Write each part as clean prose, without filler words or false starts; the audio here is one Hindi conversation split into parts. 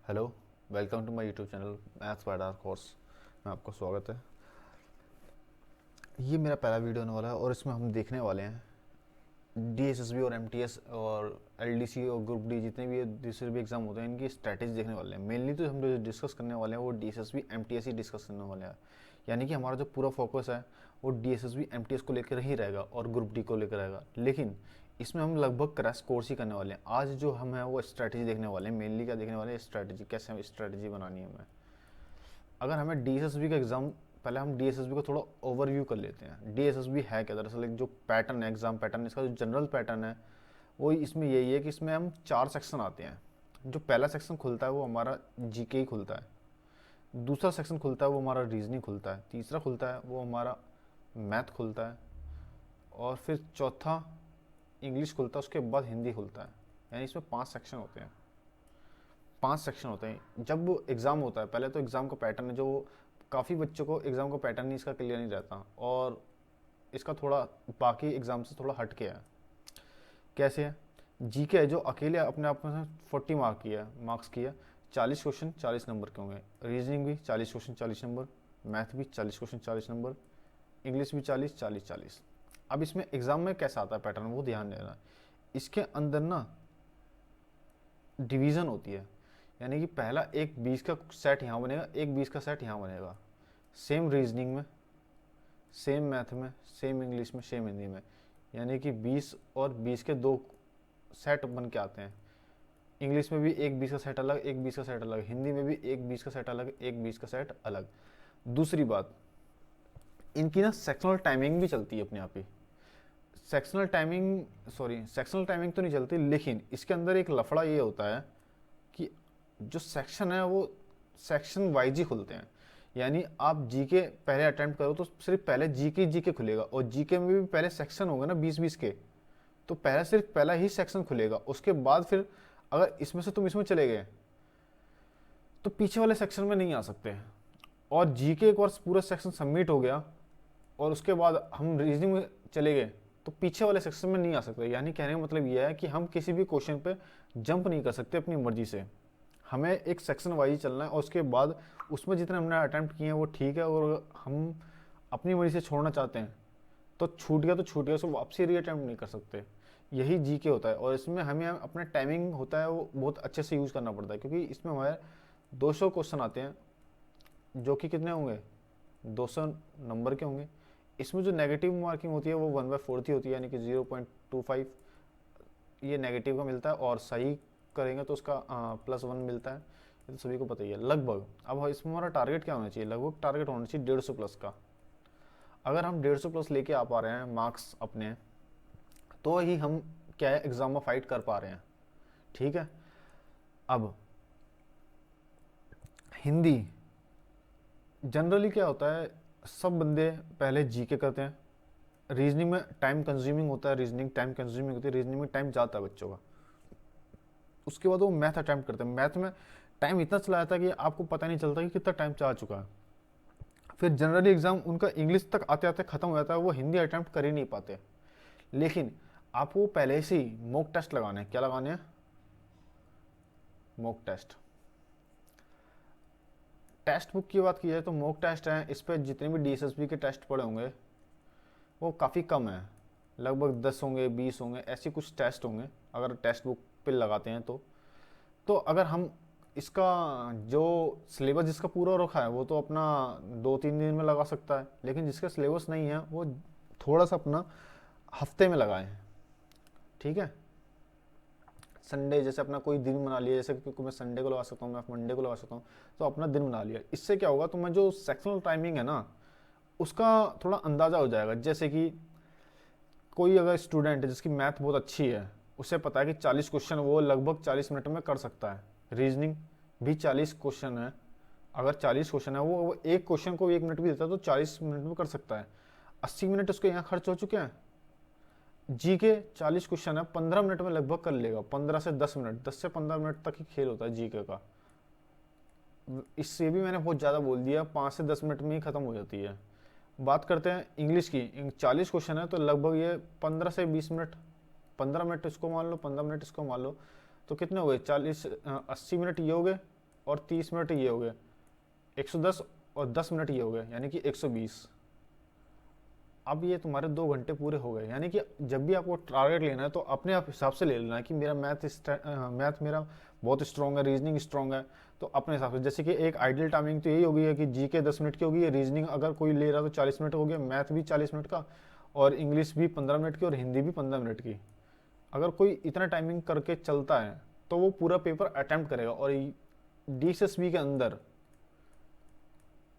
Hello, welcome to my YouTube channel maths by dark horse में आपका स्वागत है। ये मेरा पहला वीडियो होने वाला है और इसमें हम देखने वाले हैं डीएसएसबी और एमटीएस और एलडीसी और ग्रुप डी जितने भी दूसरे भी एग्जाम होते हैं इनकी स्ट्रैटेजी देखने वाले हैं। मेनली तो हम जो डिस्कस करने वाले हैं वो डीएसएसबी एमटीएस ही डिस्कस करने वाले हैं। यानी कि हमारा जो पूरा फोकस है वो डीएसएसबी एमटीएस को लेकर ही रहेगा और ग्रुप डी को लेकर रहेगा। लेकिन इसमें हम लगभग क्रैश कोर्स ही करने वाले हैं। आज जो हम है वो स्ट्रैटेजी देखने वाले हैं। मेनली क्या देखने वाले हैं, स्ट्रैटेजी, कैसे हम स्ट्रैटेजी बनानी है हमें। अगर हमें डीएसएसबी का एग्ज़ाम, पहले हम डीएसएसबी को थोड़ा ओवरव्यू कर लेते हैं। डीएसएसबी है क्या? दरअसल एक जो पैटर्न है, एग्ज़ाम पैटर्न, इसका जो जनरल पैटर्न है वो इसमें यही है कि इसमें हम 4 सेक्शन आते हैं। जो पहला सेक्शन खुलता है वो हमारा जीके ही खुलता है, दूसरा सेक्शन खुलता है वो हमारा रीजनिंग खुलता है, तीसरा खुलता है वो हमारा मैथ खुलता है, और फिर चौथा इंग्लिश खुलता है, उसके बाद हिंदी खुलता है। यानी इसमें 5 सेक्शन होते हैं। 5 सेक्शन होते हैं जब एग्ज़ाम होता है। पहले तो एग्ज़ाम का पैटर्न है जो काफ़ी बच्चों को एग्ज़ाम का पैटर्न ही इसका क्लियर नहीं रहता और इसका थोड़ा बाकी एग्ज़ाम से थोड़ा हट के है। कैसे है? जीके है जो अकेले अपने आप में 40 मार्क्स की है। 40 क्वेश्चन 40 नंबर के होंगे। रीजनिंग भी 40 क्वेश्चन 40 नंबर, मैथ भी 40 क्वेश्चन 40 नंबर, इंग्लिश भी 40 40 40। अब इसमें एग्ज़ाम में कैसा आता है पैटर्न वो ध्यान देना। इसके अंदर ना डिवीज़न होती है। यानी कि पहला एक 20 का सेट यहाँ बनेगा, एक 20 का सेट यहाँ बनेगा। सेम रीजनिंग में, सेम मैथ में, सेम इंग्लिश में, सेम हिंदी में। यानी कि 20 और 20 के दो सेट बन के आते हैं। इंग्लिश में भी एक 20 का सेट अलग, एक 20 का सेट अलग, हिंदी में भी एक 20 का सेट अलग, एक 20 का सेट अलग। दूसरी बात, इनकी ना सेक्शनल टाइमिंग भी चलती है अपने आप ही। सेक्शनल टाइमिंग तो नहीं चलती, लेकिन इसके अंदर एक लफड़ा ये होता है कि जो सेक्शन है वो सेक्शन वाइज ही खुलते हैं। यानी आप जीके पहले अटेम्प्ट करो तो सिर्फ पहले जीके खुलेगा, और जीके में भी पहले सेक्शन होंगे ना 20-20 के, तो पहले सिर्फ पहला ही सेक्शन खुलेगा। उसके बाद फिर अगर इसमें से तुम इसमें चले गए तो पीछे वाले सेक्शन में नहीं आ सकते। और जीके एक बार पूरा सेक्शन सबमिट हो गया और उसके बाद हम रीजनिंग में चले गए तो पीछे वाले सेक्शन में नहीं आ सकते। यानी कहने का मतलब यह है कि हम किसी भी क्वेश्चन पे जंप नहीं कर सकते अपनी मर्जी से। हमें एक सेक्शन वाइज चलना है और उसके बाद उसमें जितने हमने अटैम्प्ट किए हैं वो ठीक है, और हम अपनी मर्जी से छोड़ना चाहते हैं तो छूट गया तो छूट गया, उसको वापसी री अटैम्प्ट नहीं कर सकते। यही जीके होता है। और इसमें हमें अपना टाइमिंग होता है वो बहुत अच्छे से यूज़ करना पड़ता है, क्योंकि इसमें हमारे 200 क्वेश्चन आते हैं जो कि कितने होंगे, 200 नंबर के होंगे। इसमें जो नेगेटिव मार्किंग होती है वो 1/4 होती है, यानी कि 0.25 ये नेगेटिव का मिलता है, और सही करेंगे तो उसका +1 मिलता है। ये तो सभी को पता ही है लगभग। अब इसमें हमारा टारगेट क्या होना चाहिए? लगभग टारगेट होना चाहिए 150 प्लस का। अगर हम 150 प्लस लेके आ पा रहे हैं मार्क्स अपने, तो ही हम क्या है एग्जाम में फाइट कर पा रहे हैं। ठीक है। अब हिंदी जनरली क्या होता है, सब बंदे पहले जीके करते हैं। रीजनिंग में टाइम कंज्यूमिंग होता है, रीजनिंग टाइम कंज्यूमिंग होती है, रीजनिंग में टाइम जाता है बच्चों का। उसके बाद वो मैथ अटैम्प्ट करते हैं। मैथ में टाइम इतना चला जाता है कि आपको पता नहीं चलता कि कितना टाइम जा चुका है। फिर जनरली एग्जाम उनका इंग्लिश तक आते आते खत्म हो जाता है, वो हिंदी अटैम्प्ट कर ही नहीं पाते। लेकिन आपको पहले से ही मॉक टेस्ट लगाने हैं। क्या लगाने हैं? Mock test. टेक्स्ट बुक की बात की जाए तो मॉक टेस्ट हैं, इस पर जितने भी डीएसएसबी के टेस्ट पड़े होंगे वो काफ़ी कम है। लगभग 10 होंगे, 20 होंगे, ऐसे कुछ टेस्ट होंगे अगर टेक्स्ट बुक पे लगाते हैं तो अगर हम इसका जो सिलेबस जिसका पूरा रखा है वो तो अपना 2-3 दिन में लगा सकता है, लेकिन जिसका सिलेबस नहीं है वो थोड़ा सा अपना हफ्ते में लगाए। ठीक है। संडे जैसे अपना कोई दिन बना लिया, जैसे क्योंकि मैं संडे को लगा सकता हूँ, मैं मंडे को लगा सकता हूँ, तो अपना दिन बना लिया। इससे क्या होगा, तो मैं जो सेक्शनल टाइमिंग है ना उसका थोड़ा अंदाज़ा हो जाएगा। जैसे कि कोई अगर स्टूडेंट है जिसकी मैथ बहुत अच्छी है, उसे पता है कि 40 क्वेश्चन वो लगभग 40 मिनट में कर सकता है। रीजनिंग भी 40 क्वेश्चन है, अगर 40 क्वेश्चन है वो एक क्वेश्चन को 1 मिनट भी देता है तो 40 मिनट में कर सकता है। 80 मिनट उसके यहाँ खर्च हो चुके हैं। जी के 40 क्वेश्चन है, 15 मिनट में लगभग कर लेगा। 15 से 10 मिनट, 10 से 15 मिनट तक ही खेल होता है जीके का। इससे भी मैंने बहुत ज़्यादा बोल दिया, 5 से 10 मिनट में ही ख़त्म हो जाती है। बात करते हैं इंग्लिश की। 40 क्वेश्चन है तो लगभग ये 15 से 20 मिनट, 15 मिनट इसको मान लो, 15 मिनट इसको मान लो, तो कितने हो गए? 40 80 मिनट ये हो गए, और 30 मिनट ये हो गए 110, और 10 मिनट ये हो गए यानी कि 120। अब ये तुम्हारे 2 घंटे पूरे हो गए। यानी कि जब भी आपको टारगेट लेना है तो अपने आप हिसाब से ले लेना है कि मेरा मैथ मेरा बहुत स्ट्रॉन्ग है, रीजनिंग स्ट्रॉन्ग है, तो अपने हिसाब से। जैसे कि एक आइडियल टाइमिंग तो यही होगी है कि जी के 10 मिनट की होगी, रीजनिंग अगर कोई ले रहा है तो 40 मिनट हो गया, मैथ भी 40 मिनट का, और इंग्लिश भी 15 मिनट की, और हिंदी भी 15 मिनट की। अगर कोई इतना टाइमिंग करके चलता है तो वो पूरा पेपर अटेम्प्ट करेगा। और DSSB के अंदर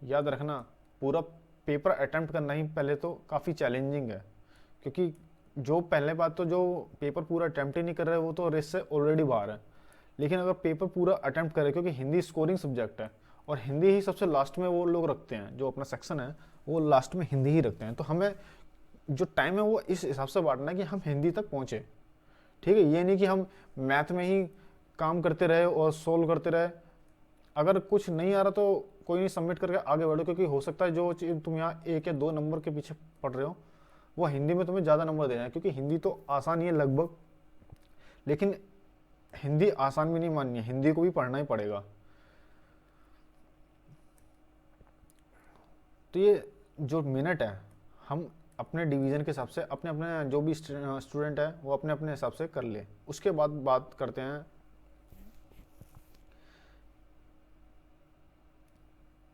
याद रखना, पूरा पेपर अटेम्प्ट करना ही पहले तो काफ़ी चैलेंजिंग है, क्योंकि जो पहले बात तो जो पेपर पूरा अटेम्प्ट ही नहीं कर रहे वो तो रेस से ऑलरेडी बाहर है। लेकिन अगर पेपर पूरा अटेम्प्ट करे, क्योंकि हिंदी स्कोरिंग सब्जेक्ट है और हिंदी ही सबसे लास्ट में वो लोग रखते हैं, जो अपना सेक्शन है वो लास्ट में हिंदी ही रखते हैं, तो हमें जो टाइम है वो इस हिसाब से बांटना है कि हम हिंदी तक पहुँचे। ठीक है, ये नहीं कि हम मैथ में ही काम करते रहे और सोल्व करते रहे। अगर कुछ नहीं आ रहा तो कोई नहीं, सबमिट करके आगे बढ़ो, क्योंकि हो सकता है जो चीज़ तुम यहाँ 1 या 2 नंबर के पीछे पढ़ रहे हो वो हिंदी में तुम्हें ज़्यादा नंबर देना है, क्योंकि हिंदी तो आसान ही है लगभग। लेकिन हिंदी आसान भी नहीं माननी है, हिंदी को भी पढ़ना ही पड़ेगा। तो ये जो मिनट है हम अपने डिवीज़न के हिसाब से अपने अपने जो भी स्टूडेंट है वो अपने अपने हिसाब से कर ले। उसके बाद बात करते हैं,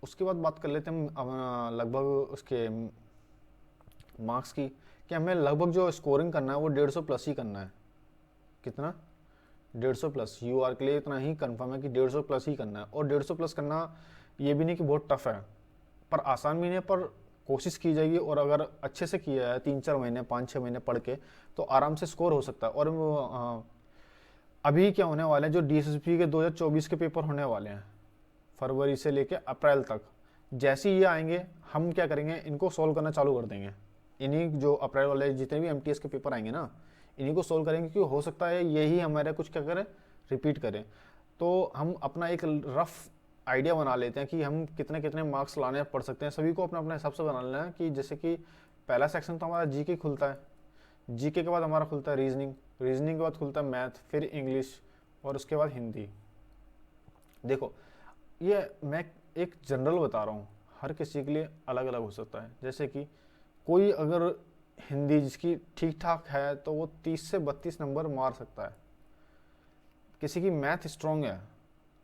उसके बाद बात कर लेते हैं हम लगभग उसके मार्क्स की, कि हमें लगभग जो स्कोरिंग करना है वो 150 प्लस ही करना है। कितना? 150 प्लस। UR के लिए इतना ही कंफर्म है कि 150 प्लस ही करना है। और 150 प्लस करना ये भी नहीं कि बहुत टफ है, पर आसान भी नहीं है, पर कोशिश की जाएगी। और अगर अच्छे से किया है 3-4 महीने 5-6 महीने पढ़ के तो आराम से स्कोर हो सकता है। और अभी क्या होने वाले हैं, जो DSSB के 2024 के पेपर होने वाले हैं फरवरी से लेके अप्रैल तक, जैसे ही ये आएंगे हम क्या करेंगे, इनको सोल्व करना चालू कर देंगे। इन्हीं जो अप्रैल वाले जितने भी MTS के पेपर आएंगे ना, इन्हीं को सोल्व करेंगे, क्योंकि हो सकता है यही हमारे कुछ क्या करें, रिपीट करें। तो हम अपना एक रफ आइडिया बना लेते हैं कि हम कितने कितने मार्क्स लाने पड़ सकते हैं। सभी को अपना अपना हिसाब से बना लेना है कि जैसे कि पहला सेक्शन तो हमारा GK खुलता है, GK के बाद हमारा खुलता है रीजनिंग, रीजनिंग के बाद खुलता है मैथ, फिर इंग्लिश, और उसके बाद हिंदी। देखो ये मैं एक जनरल बता रहा हूँ, हर किसी के लिए अलग अलग हो सकता है। जैसे कि कोई अगर हिंदी जिसकी ठीक ठाक है तो वो 30 से 32 नंबर मार सकता है। किसी की मैथ स्ट्रॉन्ग है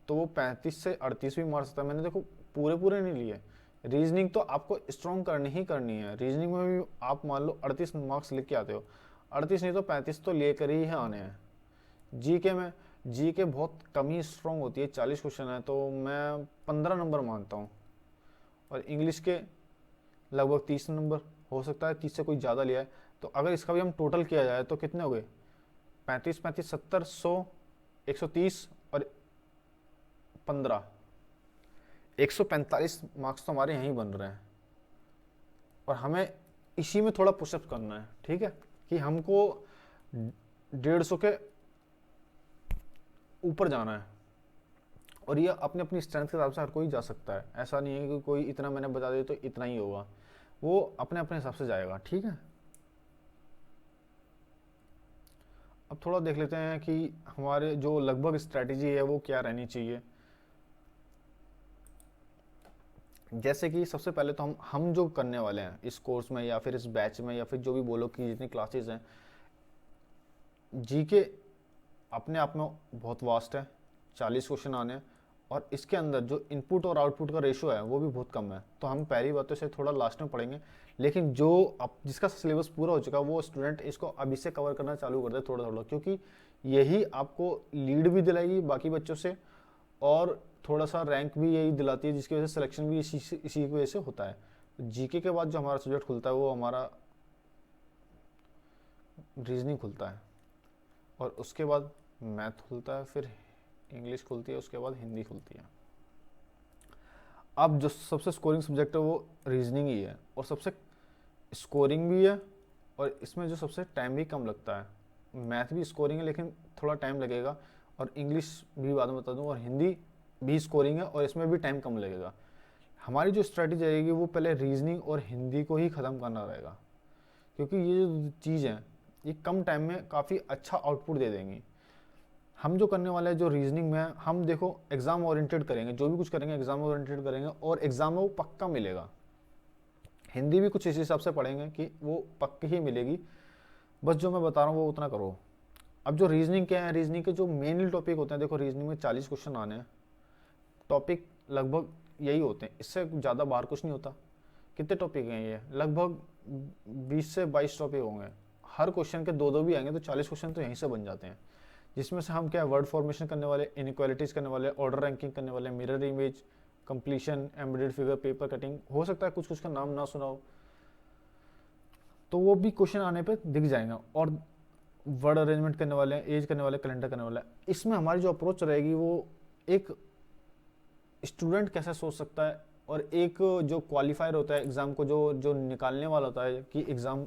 तो वो 35 से 38 भी मार सकता है। मैंने देखो पूरे पूरे नहीं लिए। रीजनिंग तो आपको स्ट्रॉन्ग करनी ही करनी है, रीजनिंग में भी आप मान लो 38 मार्क्स लिख के आते हो, 38 नहीं तो 35 तो लेकर ही आने हैं। जीके में, जीके बहुत कम ही स्ट्रॉन्ग होती है, 40 क्वेश्चन है तो मैं 15 नंबर मानता हूँ। और इंग्लिश के लगभग 30 नंबर, हो सकता है 30 से कोई ज़्यादा लिया है। तो अगर इसका भी हम टोटल किया जाए तो कितने हो गए, 35 35 70 100 130 और 15, 145 मार्क्स तो हमारे यहीं बन रहे हैं। और हमें इसी में थोड़ा पुशअप करना है, ठीक है, कि हमको 150 के ऊपर जाना है। और ये अपनी अपनी स्ट्रेंथ के हिसाब से हर कोई जा सकता है, ऐसा नहीं है कि कोई इतना मैंने बता दिया तो इतना ही होगा, वो अपने अपने हिसाब से जाएगा, ठीक है। अब थोड़ा देख लेते हैं कि हमारे जो लगभग स्ट्रैटेजी है वो क्या रहनी चाहिए। जैसे कि सबसे पहले तो हम जो करने वाले हैं इस कोर्स में या फिर इस बैच में या फिर जो भी बोलो कि जितनी क्लासेस हैं, जीके अपने आप में बहुत वास्ट है, 40 क्वेश्चन आने हैं, और इसके अंदर जो इनपुट और आउटपुट का रेशो है वो भी बहुत कम है। तो हम पहली बात तो इसे थोड़ा लास्ट में पढ़ेंगे, लेकिन जो अब जिसका सिलेबस पूरा हो चुका है वो स्टूडेंट इसको अभी से कवर करना चालू कर दे थोड़ा थोड़ा, क्योंकि यही आपको लीड भी दिलाएगी बाकी बच्चों से, और थोड़ा सा रैंक भी यही दिलाती है, जिसकी वजह से सिलेक्शन भी इसी की वजह से होता है। जीके के बाद जो हमारा सब्जेक्ट खुलता है वो हमारा रीजनिंग खुलता है, और उसके बाद मैथ खुलता है, फिर इंग्लिश खुलती है, उसके बाद हिंदी खुलती है। अब जो सबसे स्कोरिंग सब्जेक्ट है वो रीजनिंग ही है, और सबसे स्कोरिंग भी है, और इसमें जो सबसे टाइम भी कम लगता है। मैथ भी स्कोरिंग है लेकिन थोड़ा टाइम लगेगा, और इंग्लिश भी बाद में बता दूँ, और हिंदी भी स्कोरिंग है और इसमें भी टाइम कम लगेगा। हमारी जो स्ट्रेटेजी रहेगी वो पहले रीजनिंग और हिंदी को ही ख़त्म करना रहेगा, क्योंकि ये जो चीज़ है ये कम टाइम में काफ़ी अच्छा आउटपुट दे देंगी। हम जो करने वाले हैं जो रीजनिंग में है, हम देखो एग्जाम ओरिएंटेड करेंगे, जो भी कुछ करेंगे एग्जाम ओरिएंटेड करेंगे और एग्जाम में वो पक्का मिलेगा। हिंदी भी कुछ इस हिसाब से पढ़ेंगे कि वो पक्की ही मिलेगी, बस जो मैं बता रहा हूँ वो उतना करो। अब जो रीजनिंग क्या है, रीजनिंग के जो मेनली टॉपिक होते हैं, देखो रीजनिंग में 40 क्वेश्चन आने हैं, टॉपिक लगभग यही होते हैं, इससे ज़्यादा बाहर कुछ नहीं होता। कितने टॉपिक हैं ये, लगभग 20 से 22 टॉपिक होंगे, हर क्वेश्चन के दो दो भी आएंगे तो 40 क्वेश्चन तो यहीं से बन जाते हैं, जिसमें से हम क्या है वर्ड फॉर्मेशन करने वाले, इनइक्वालिटीज करने वाले, ऑर्डर रैंकिंग करने वाले, mirror image, completion, embedded figure, paper cutting, हो सकता है कुछ कुछ का नाम ना सुना हो तो वो भी क्वेश्चन आने पे दिख जाएगा, और वर्ड अरेंजमेंट करने वाले हैं, एज करने वाले, कैलेंडर करने वाले हैं। इसमें हमारी जो अप्रोच रहेगी वो एक स्टूडेंट कैसे सोच सकता है और एक जो क्वालिफायर होता है एग्ज़ाम को, जो जो निकालने वाला होता है कि एग्ज़ाम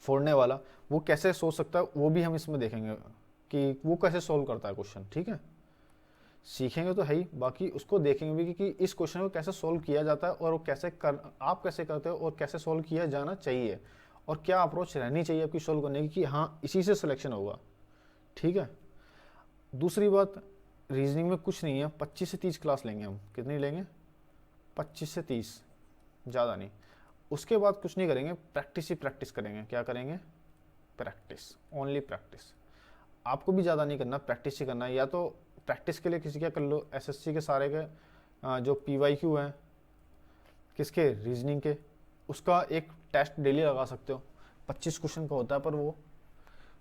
फोड़ने वाला, वो कैसे सोच सकता है, वो भी हम इसमें देखेंगे कि वो कैसे सॉल्व करता है क्वेश्चन। ठीक है, सीखेंगे तो है ही, बाकी उसको देखेंगे भी कि इस क्वेश्चन को कैसे सॉल्व किया जाता है और वो कैसे आप कैसे करते हो और कैसे सॉल्व किया जाना चाहिए और क्या अप्रोच रहनी चाहिए आपकी सॉल्व करने की कि हाँ इसी से सिलेक्शन होगा। ठीक है, दूसरी बात, रीजनिंग में कुछ नहीं है, 25 से 30 क्लास लेंगे हम। कितनी लेंगे? 25 से 30, ज़्यादा नहीं। उसके बाद कुछ नहीं करेंगे, प्रैक्टिस ही प्रैक्टिस करेंगे। क्या करेंगे? Practice, only practice. आपको भी ज़्यादा नहीं करना, प्रैक्टिस ही करना है। या तो प्रैक्टिस के लिए किसी क्या कर लो, एसएससी के सारे के जो पीवाईक्यू हैं, किसके, रीजनिंग के, उसका एक टेस्ट डेली लगा सकते हो। 25 क्वेश्चन का होता है, पर वो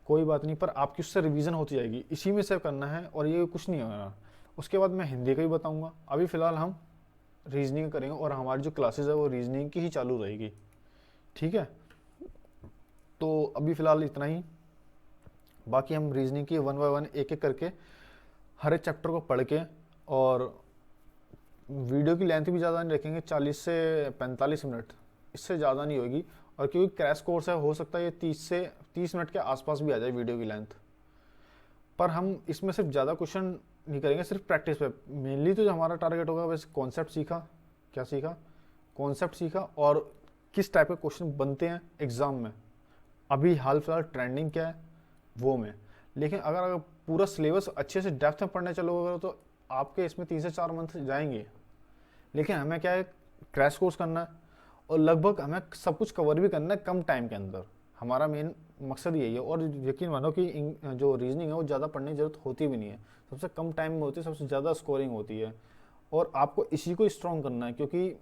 कोई बात नहीं, पर आपकी उससे रिवीजन होती जाएगी, इसी में से करना है और ये कुछ नहीं होना। उसके बाद मैं हिंदी का भी बताऊंगा। अभी फ़िलहाल हम रीजनिंग करेंगे और हमारी जो क्लासेस है वो रीजनिंग की ही चालू रहेगी। ठीक है, तो अभी फ़िलहाल इतना ही। बाकी हम रीजनिंग की 1 बाय 1 एक एक करके हर एक चैप्टर को पढ़ के, और वीडियो की लेंथ भी ज़्यादा नहीं रखेंगे, 40 से 45 मिनट, इससे ज़्यादा नहीं होगी। और क्योंकि क्रैश कोर्स है, हो सकता है ये 30 मिनट के आसपास भी आ जाए वीडियो की लेंथ। पर हम इसमें सिर्फ ज़्यादा क्वेश्चन नहीं करेंगे, सिर्फ प्रैक्टिस पे मेनली। तो जो हमारा टारगेट होगा बस कॉन्सेप्ट सीखा, क्या सीखा, कॉन्सेप्ट सीखा और किस टाइप के क्वेश्चन बनते हैं एग्ज़ाम में, अभी हाल फिलहाल ट्रेंडिंग क्या है वो में। लेकिन अगर पूरा सिलेबस अच्छे से डेप्थ में पढ़ने चलोगे तो आपके इसमें 3 से 4 मंथ जाएंगे। लेकिन हमें क्या है, क्रैश कोर्स करना है और लगभग हमें सब कुछ कवर भी करना है कम टाइम के अंदर। हमारा मेन मकसद यही है। और यकीन मानो कि जो रीजनिंग है वो ज़्यादा पढ़ने की ज़रूरत होती भी नहीं है, सबसे कम टाइम में होती है, सबसे ज़्यादा स्कोरिंग होती है। और आपको इसी को स्ट्रॉन्ग करना है, क्योंकि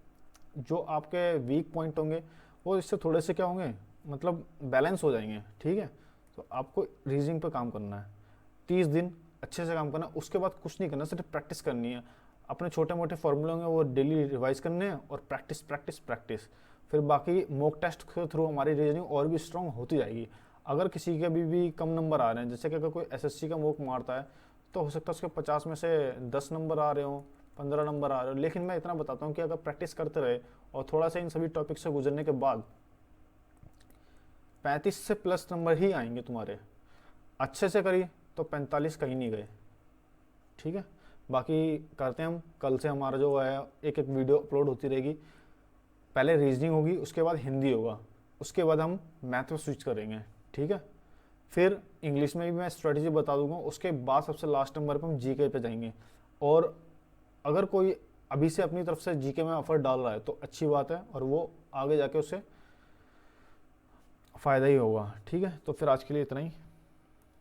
जो आपके वीक पॉइंट होंगे वो इससे थोड़े से क्या होंगे, मतलब बैलेंस हो जाएंगे। ठीक है, तो आपको रीजनिंग पर काम करना है, 30 दिन अच्छे से काम करना है। उसके बाद कुछ नहीं करना, सिर्फ प्रैक्टिस करनी है। अपने छोटे मोटे फॉर्मूले होंगे वो डेली रिवाइज करने हैं और प्रैक्टिस प्रैक्टिस प्रैक्टिस। फिर बाकी मॉक टेस्ट के थ्रू हमारी रीजनिंग और भी स्ट्रॉन्ग होती जाएगी। अगर किसी के अभी भी कम नंबर आ रहे हैं, जैसे कि अगर कोई एसएससी का मॉक मारता है तो हो सकता है उसके 50 में से 10 नंबर आ रहे हो, 15 नंबर आ रहे हो। लेकिन मैं इतना बताता हूँ कि अगर प्रैक्टिस करते रहे और थोड़ा सा इन सभी टॉपिक से गुजरने के बाद 35 से प्लस नंबर ही आएंगे तुम्हारे। अच्छे से करी तो 45 कहीं नहीं गए। ठीक है, बाकी करते हैं हम। कल से हमारा जो है एक एक वीडियो अपलोड होती रहेगी। पहले रीजनिंग होगी, उसके बाद हिंदी होगा, उसके बाद हम मैथ में स्विच करेंगे। ठीक है, फिर इंग्लिश में भी मैं स्ट्रेटजी बता दूंगा। उसके बाद सबसे लास्ट नंबर पर हम जीके पे जाएंगे। और अगर कोई अभी से अपनी तरफ से जीके में एफर्ट डाल रहा है तो अच्छी बात है, और वो आगे जाके उससे फ़ायदा ही होगा। ठीक है, तो फिर आज के लिए इतना ही।